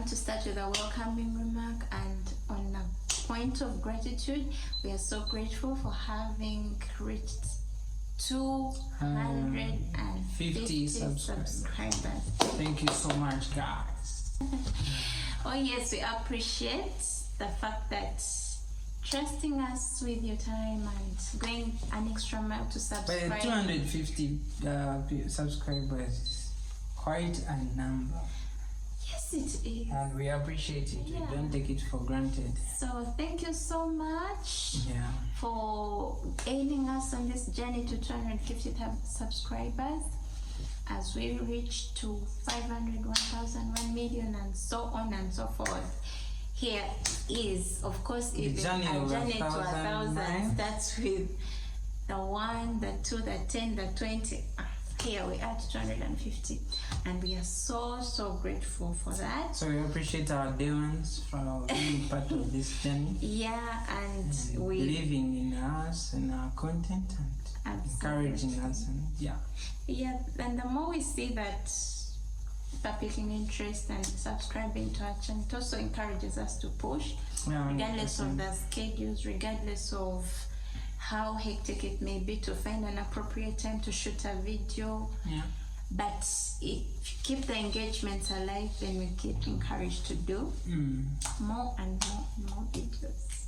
want to start with a welcoming remark, and on a point of gratitude, we are so grateful for having reached 250 subscribers. Thank you so much, guys. Oh yes, we appreciate the fact that trusting us with your time and going an extra mile to subscribe. But 250 subscribers is quite a number. Yes, it is. And we appreciate it. Yeah. We don't take it for granted. So thank you so much for aiding us on this journey to 250 subscribers as we reach to 500, 1,000, 1 million, and so on and so forth. Here is, of course, even a journey to 1,000 starts with the 1, the 2, the 10, the 20. Here we are to 250, and we are so grateful for that. So we appreciate our day ones for being part of this journey. Yeah, and we believing in us and our content and encouraging us, and and the more we see that are picking interest and subscribing to our channel, it also encourages us to push, regardless of the schedules, regardless of how hectic it may be to find an appropriate time to shoot a video. But if you keep the engagements alive, then we keep encouraged to do more and more videos.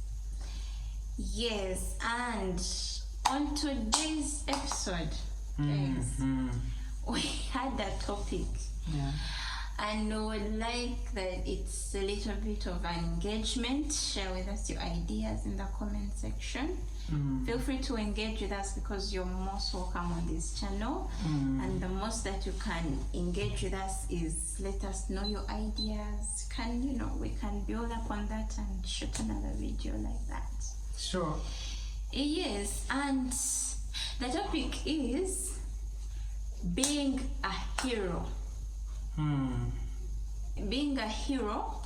Yes, and on today's episode, guys, we had a topic. And we would like that it's a little bit of an engagement. Share with us your ideas in the comment section. Feel free to engage with us because you're most welcome on this channel. And the most that you can engage with us is let us know your ideas. We can build upon that and shoot another video like that. Sure. Yes, and the topic is being a hero. Being a hero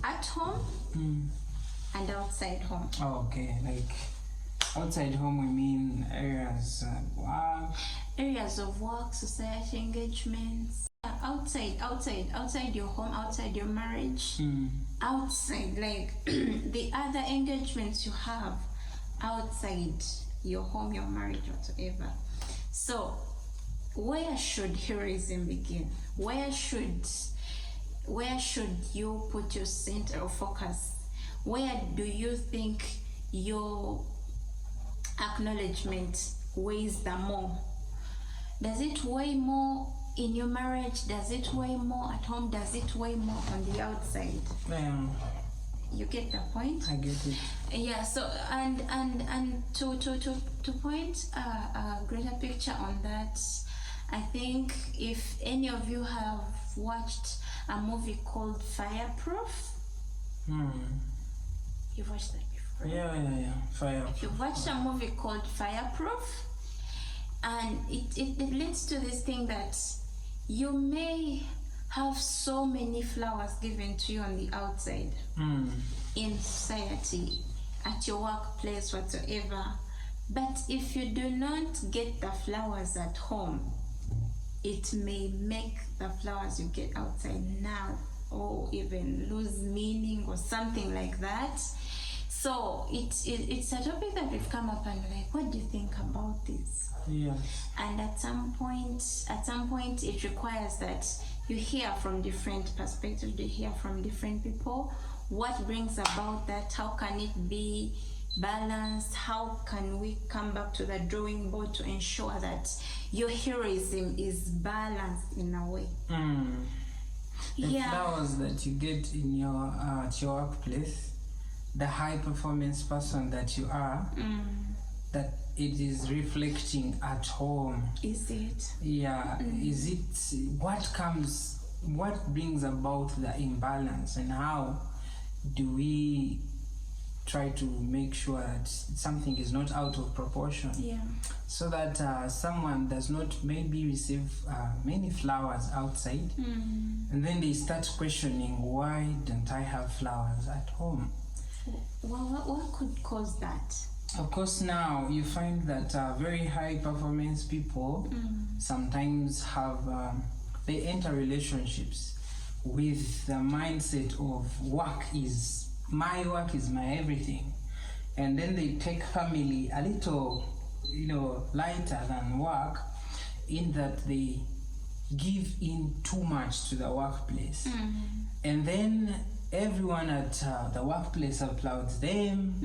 at home and outside home. Oh, okay, like outside home we mean areas of work, society engagements. Outside your home, outside your marriage, outside, like the other engagements you have outside your home, your marriage, whatsoever. So where should heroism begin? Where should you put your center of focus? Where do you think your acknowledgement weighs the more? Does it weigh more in your marriage? Does it weigh more at home? Does it weigh more on the outside? You get the point? I get it. Yeah, so and to point a greater picture on that, I think if any of you have watched a movie called Fireproof, you've watched that before? Yeah. Fireproof. You've watched a movie called Fireproof, and it leads to this thing that you may have so many flowers given to you on the outside, in society, at your workplace, whatsoever, but if you do not get the flowers at home, it may make the flowers you get outside now or even lose meaning or something like that. So it's a topic that we've come up and like, what do you think about this? And at some point it requires that you hear from different perspectives, you hear from different people. What brings about that? How can it be balanced? How can we come back to the drawing board to ensure that your heroism is balanced in a way? The flowers that you get in your at your workplace, the high performance person that you are, that it is reflecting at home. Is it? Is it what brings about the imbalance, and how do we try to make sure that something is not out of proportion, so that someone does not maybe receive many flowers outside, and then they start questioning, why don't I have flowers at home? What could cause that? Of course, now you find that very high performance people sometimes have they enter relationships with the mindset of work is my everything, and then they take family a little, lighter than work, in that they give in too much to the workplace, and then everyone at the workplace applauds them.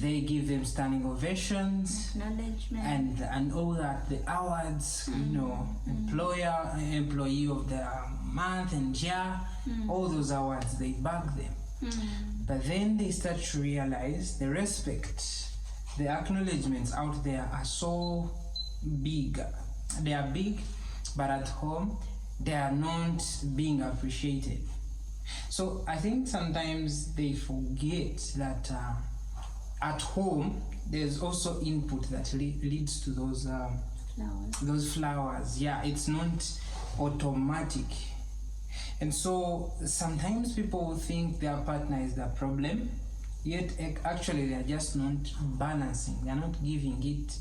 They give them standing ovations, acknowledgement, and all that, the awards, employee of the month and year, all those awards, they bag them. But then they start to realize the respect, the acknowledgements out there are so big. They are big, but at home they are not being appreciated. So I think sometimes they forget that at home there's also input that leads to those flowers. Yeah, it's not automatic. And so sometimes people think their partner is the problem, yet actually they're just not balancing. They're not giving it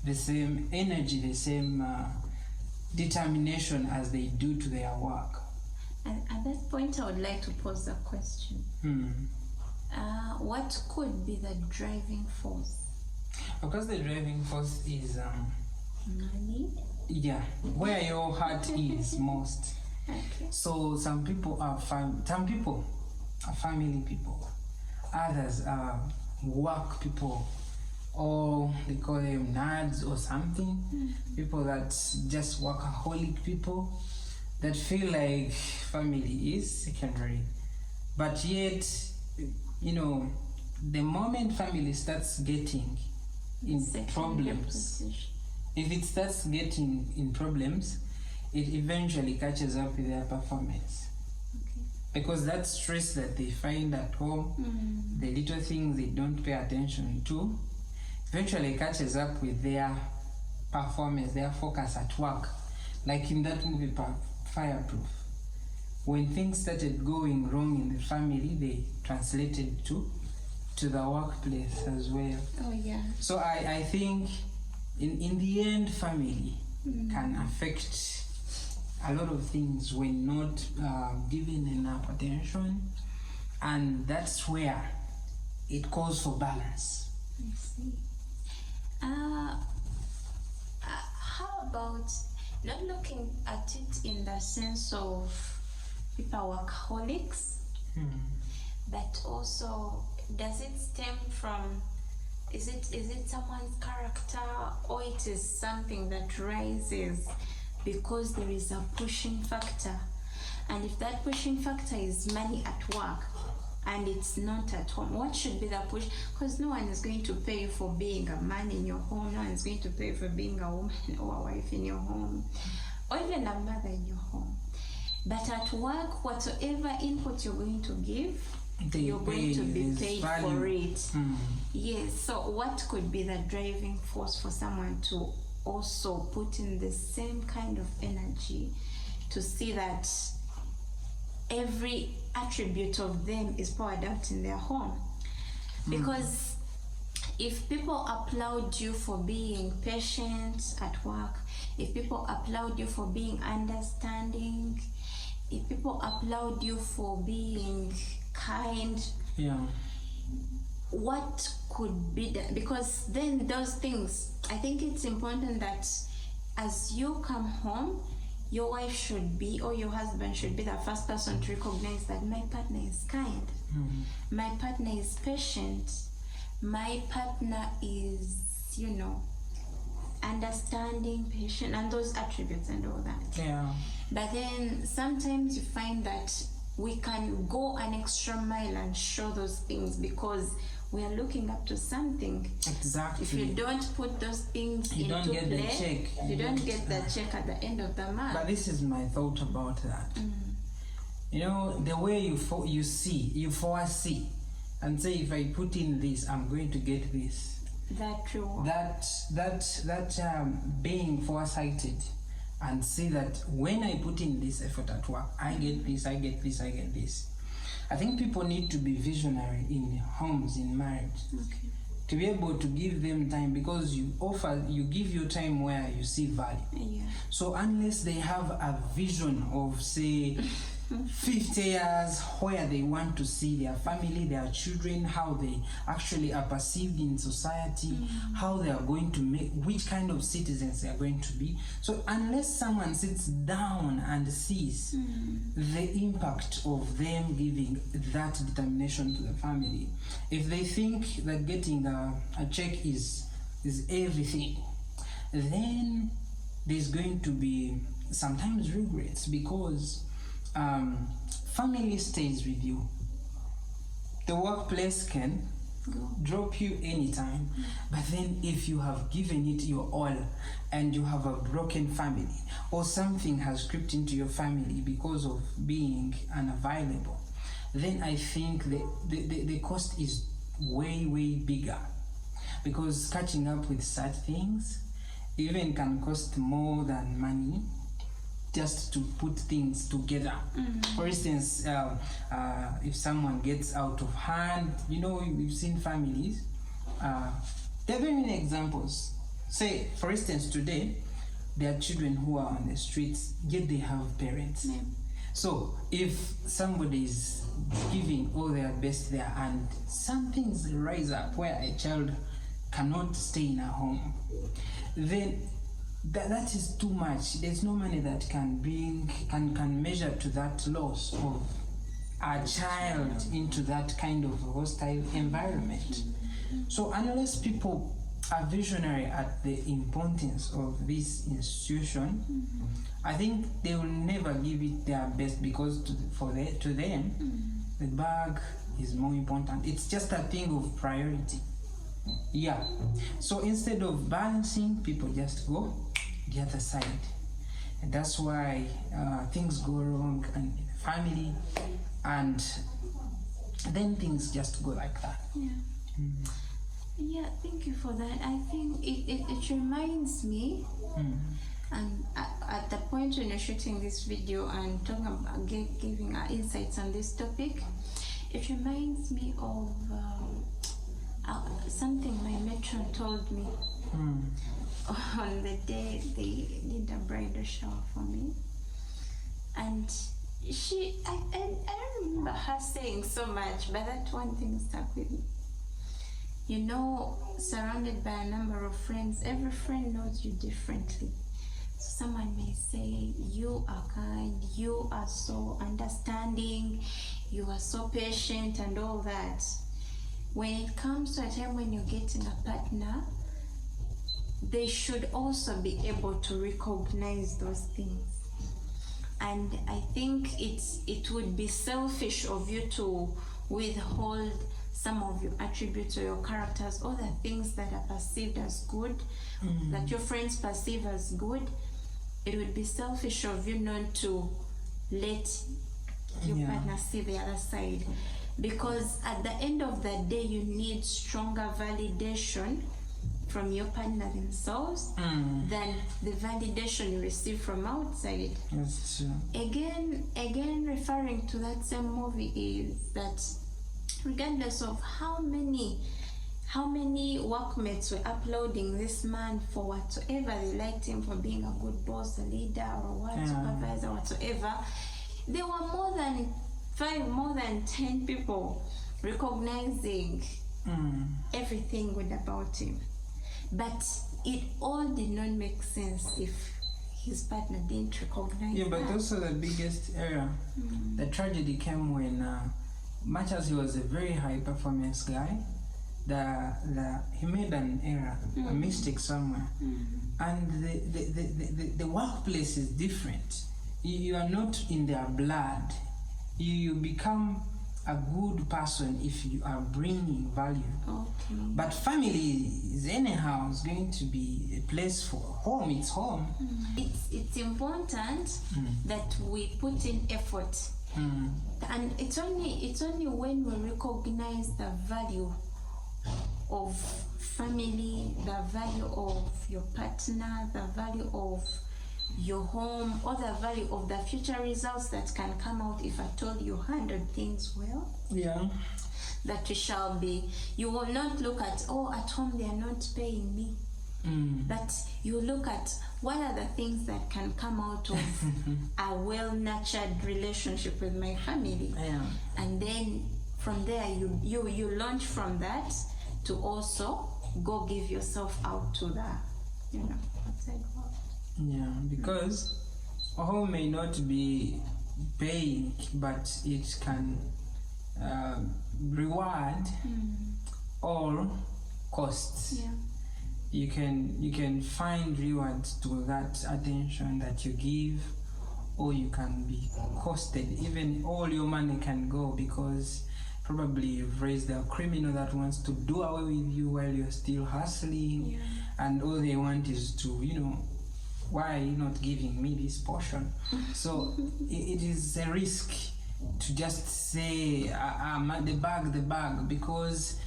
the same energy, the same determination as they do to their work. And at that point, I would like to pose a question. What could be the driving force? Because the driving force is Money? Yeah, where your heart is most. Okay. So some people are family people, others are work people, or they call them nerds or something. People that just workaholic people that feel like family is secondary, but yet, the moment family starts getting in problems, if it starts getting in problems, it eventually catches up with their performance. Okay. Because that stress that they find at home, the little things they don't pay attention to, eventually catches up with their performance, their focus at work. Like in that movie, Fireproof. When things started going wrong in the family, they translated to the workplace as well. Oh yeah. So I think in the end, family can affect a lot of things when not given enough attention, and that's where it calls for balance. I see. How about not looking at it in the sense of people workaholics, but also does it stem from, is it someone's character, or it is something that rises because there is a pushing factor? And if that pushing factor is money at work and it's not at home, what should be the push? Because no one is going to pay you for being a man in your home, no one is going to pay you for being a woman or a wife in your home, or even a mother in your home. But at work, whatsoever input you're going to give, you're going to be paid for it. Yes, so what could be the driving force for someone to also put in the same kind of energy to see that every attribute of them is poured out in their home? Because if people applaud you for being patient at work, if people applaud you for being understanding, if people applaud you for being kind, what could be that? Because then those things, I think it's important that as you come home, your wife should be, or your husband should be, the first person to recognize that my partner is kind, my partner is patient, my partner is, understanding, patient, and those attributes and all that. Yeah. But then sometimes you find that we can go an extra mile and show those things because we are looking up to something. Exactly. If you don't put those things you into don't get play, the check. you don't get the check at the end of the month. But this is my thought about that. The way you foresee and say, if I put in this, I'm going to get this. That true. That being foresighted and see that when I put in this effort at work, I get this, I get this, I get this. I think people need to be visionary in homes, in marriage. Okay. To be able to give them time, because you give your time where you see value. Yeah. So unless they have a vision of, say, 50 years, where they want to see their family, their children, how they actually are perceived in society, how they are going to make, which kind of citizens they are going to be. So unless someone sits down and sees the impact of them giving that determination to the family, if they think that getting a check is everything, then there's going to be sometimes regrets, because family stays with you. The workplace can drop you anytime, but then if you have given it your all and you have a broken family, or something has crept into your family because of being unavailable, then I think the cost is way bigger, because catching up with such things even can cost more than money just to put things together. For instance, if someone gets out of hand, we've seen families, there are very many examples. Say, for instance, today, there are children who are on the streets, yet they have parents. So if somebody is giving all their best there and some things rise up where a child cannot stay in a home, then that is too much. There's no money that can measure to that loss of a child into that kind of hostile environment. So unless people are visionary at the importance of this institution, I think they will never give it their best, because to them the bag is more important. It's just a thing of priority. Yeah. So instead of balancing, people just go the other side, and that's why things go wrong in the family, and then things just go like that. Yeah, thank you for that. I think it reminds me, and at the point when you're shooting this video and talking about giving our insights on this topic, it reminds me of something my matron told me on the day they did a bridal shower for me. And I don't remember her saying so much, but that one thing stuck with me. Surrounded by a number of friends, every friend knows you differently. So someone may say, you are kind, you are so understanding, you are so patient and all that. When it comes to a time when you're getting a partner, they should also be able to recognize those things. And I think it would be selfish of you to withhold some of your attributes or your characters, or the things that are perceived as good, that your friends perceive as good. It would be selfish of you not to let your partner see the other side. Because at the end of the day, you need stronger validation from your partner themselves than the validation you receive from outside. That's true. Again, referring to that same movie, is that regardless of how many workmates were uploading this man for whatsoever, they liked him for being a good boss, a leader, or what, supervisor, whatsoever, there were more than 10 people recognizing everything good about him. But it all did not make sense if his partner didn't recognize that. But also the biggest error, the tragedy came when, much as he was a very high performance guy, he made an error, a mistake somewhere, and the workplace is different. You are not in their blood. You become a good person if you are bringing value. Okay. But family is anyhow is going to be a place for home. It's home. It's important that we put in effort, and it's only when we recognize the value of family, the value of your partner, the value of your home, or the value of the future results that can come out if at all you handle things well. That you will not look at, at home they are not paying me. But you look at what are the things that can come out of a well-nurtured relationship with my family, and then from there you launch from that to also go give yourself out to the outside world. Yeah, because home may not be paying, but it can reward all costs. Yeah. You can find rewards to that attention that you give, or you can be costed. Even all your money can go because probably you've raised a criminal that wants to do away with you while you're still hustling, and all they want is to, why are you not giving me this portion? So it is a risk to just say the bag, because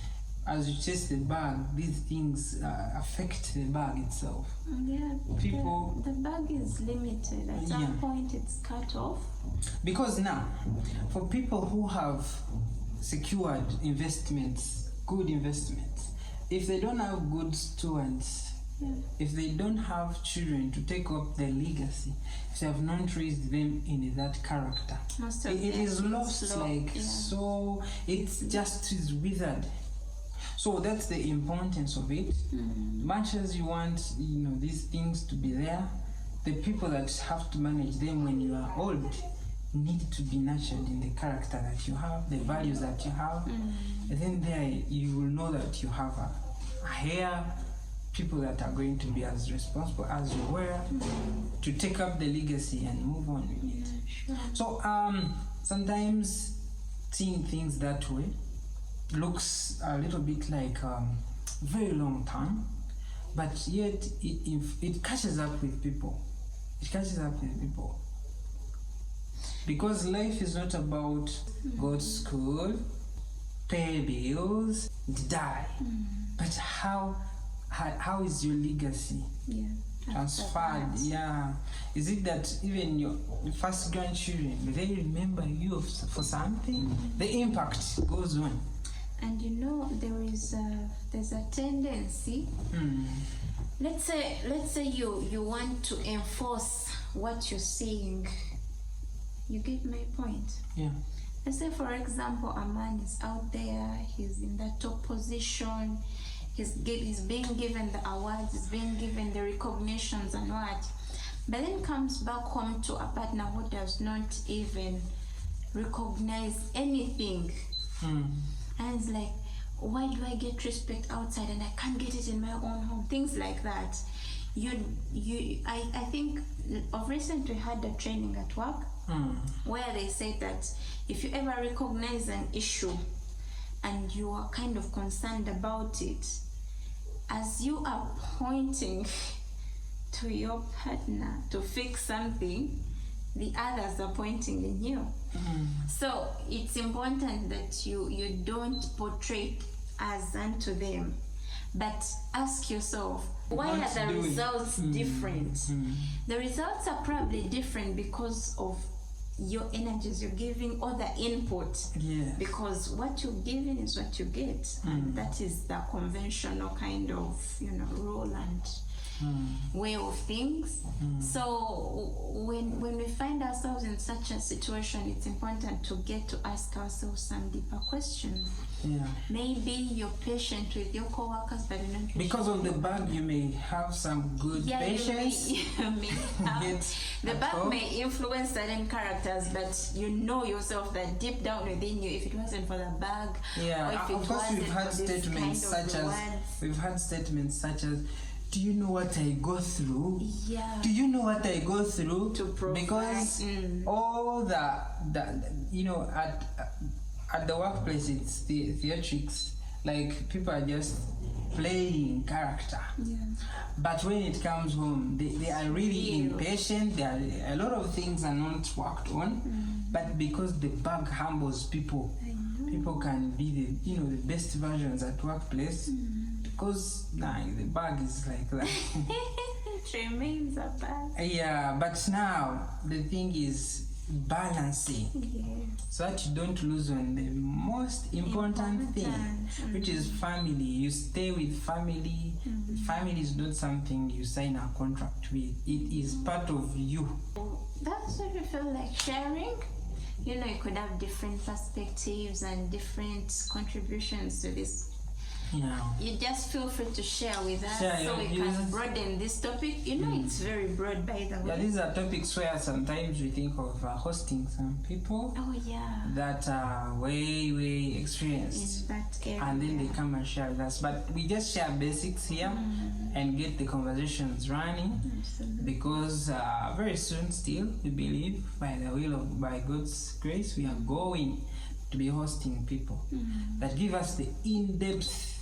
as you chase the bag, these things affect the bag itself. Yeah, people, the bag is limited. At some point, it's cut off. Because now, for people who have secured investments, good investments, if they don't have good stewards, if they don't have children to take up their legacy, if they have not raised them in that character, it is lost. So it just is withered. So that's the importance of it. Much as you want, these things to be there, the people that have to manage them when you are old need to be nurtured in the character that you have, the values that you have. And then there you will know that you have a heir, people that are going to be as responsible as you were, to take up the legacy and move on with it. Sure. So sometimes seeing things that way looks a little bit like very long time, but yet it catches up with people. It catches up with people. Because life is not about go to school, pay bills, die. But how is your legacy transferred? Is it that even your first grandchildren, they remember you for something? The impact goes on. And there's a tendency. Let's say you want to enforce what you're saying. You get my point? Yeah. Let's say, for example, a man is out there, he's in the top position, he's being given the awards, he's being given the recognitions and what, but then comes back home to a partner who does not even recognize anything. And it's like, why do I get respect outside and I can't get it in my own home? Things like that. I think of recent we had a training at work where they said that if you ever recognize an issue and you are kind of concerned about it, as you are pointing to your partner to fix something, the others are pointing in you. So it's important that you don't portray as unto them, but ask yourself, why are the results different? The results are probably different because of your energies you're giving or the input. Because what you're giving is what you get. And that is the conventional kind of rule and way of things. So when we find ourselves in such a situation, it's important to get to ask ourselves some deeper questions. Maybe you're patient with your co-workers, but you're not because of the bag you may have some good patience. You may have. The bag may influence certain characters, but you know yourself that deep down within you, if it wasn't for the bag, or if it of course wasn't we've had statements such as, do you know what I go through? Do you know what I go through? To provide. Because all the at the workplace, it's the theatrics. Like, people are just playing character. But when it comes home, they are really impatient. A lot of things are not worked on. But because the bag humbles people, people can be the best versions at workplace. Because the bag is like that. It remains a bag. But now the thing is, balancing, so that you don't lose on the most important thing, which is family. You stay with family. Family is not something you sign a contract with. It is part of you. That's what I feel like sharing. You know, you could have different perspectives and different contributions to this. Yeah. You just feel free to share with us, so we views. can broaden this topic. You know, it's very broad, by the way. Yeah, these are topics where sometimes we think of hosting some people that are way experienced, in that area, and then they come and share with us. But we just share basics here and get the conversations running. Absolutely. Because very soon, still, we believe by God's grace, we are going to be hosting people that give us the in-depth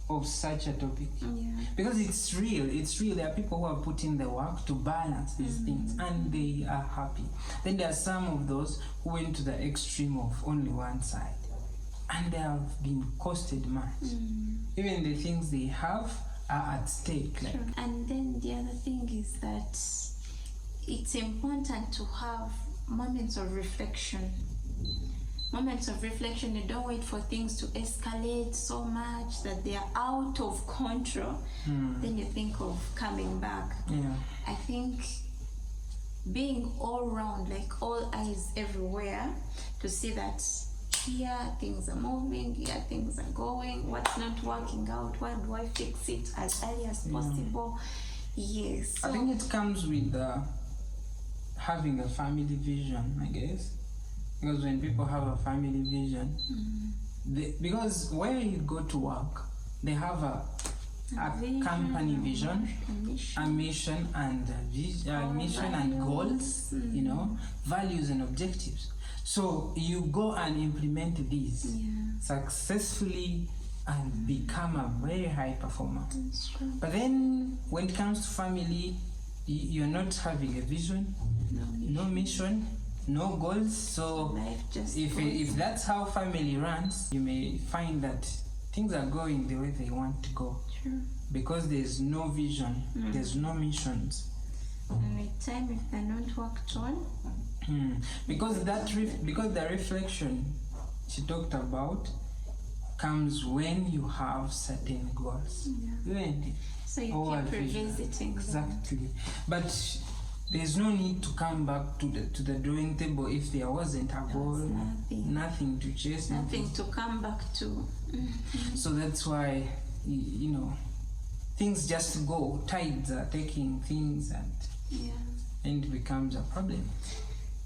of such a topic. Because it's real. There are people who are putting the work to balance these things, and they are happy. Then there are some of those who went to the extreme of only one side, and they have been costed much. Even the things they have are at stake. Like. And then the other thing is that it's important to have moments of reflection. You don't wait for things to escalate so much that they are out of control. Then you think of coming back. I think being all round, like all eyes everywhere, to see that here things are moving, here things are going, what's not working out, why do I fix it as early as possible? Yes. I think it comes with having a family vision, I guess. Because when people have a family vision, because where you go to work, they have a company vision, a mission and goals, you know, values and objectives. So you go and implement these successfully and become a very high performer. But then when it comes to family, you're not having a vision, no mission, no goals. So if that's how family runs, you may find that things are going the way they want to go. Because there's no vision, there's no missions. And with time, if they're not worked on, because the reflection she talked about comes when you have certain goals. So you keep revisiting. Exactly. But there's no need to come back to the drawing table if there wasn't a goal, nothing to chase, nothing to come back to. So that's why, you know, things just go. Tides are taking things, and it becomes a problem.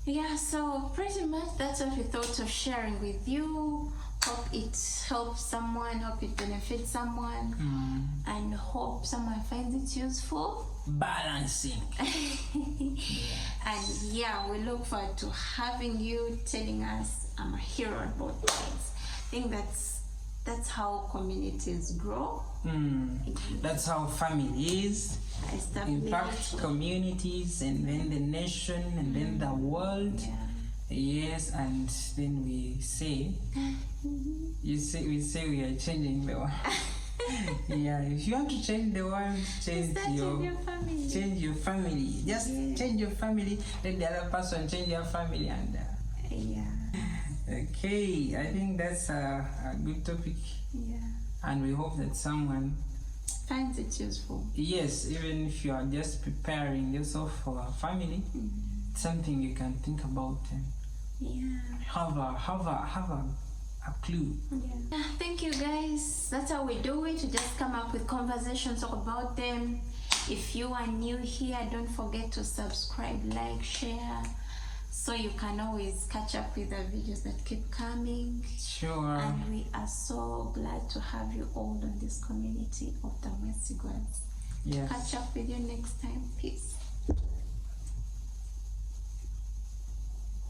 Yeah, so pretty much that's what we thought of sharing with you. Hope it helps someone, hope it benefits someone, and hope someone finds it useful. Balancing. And we look forward to having you telling us I'm a hero on both sides. I think that's how communities grow. That's how families impact communities, and then the nation, and then the world. Yes, and then we say we say we are changing the world. If you want to change the world, change your family. Just change your family. Let the other person change your family, and okay, I think that's a good topic. And we hope that someone finds it useful. Yes, even if you are just preparing yourself for a family, something you can think about and have a clue. Thank you guys. That's how we do it. We just come up with conversations about them. If you are new here, don't forget to subscribe, like, share, so you can always catch up with the videos that keep coming. Sure. And we are so glad to have you all in this community of the Mercy Gods. Catch up with you next time. Peace.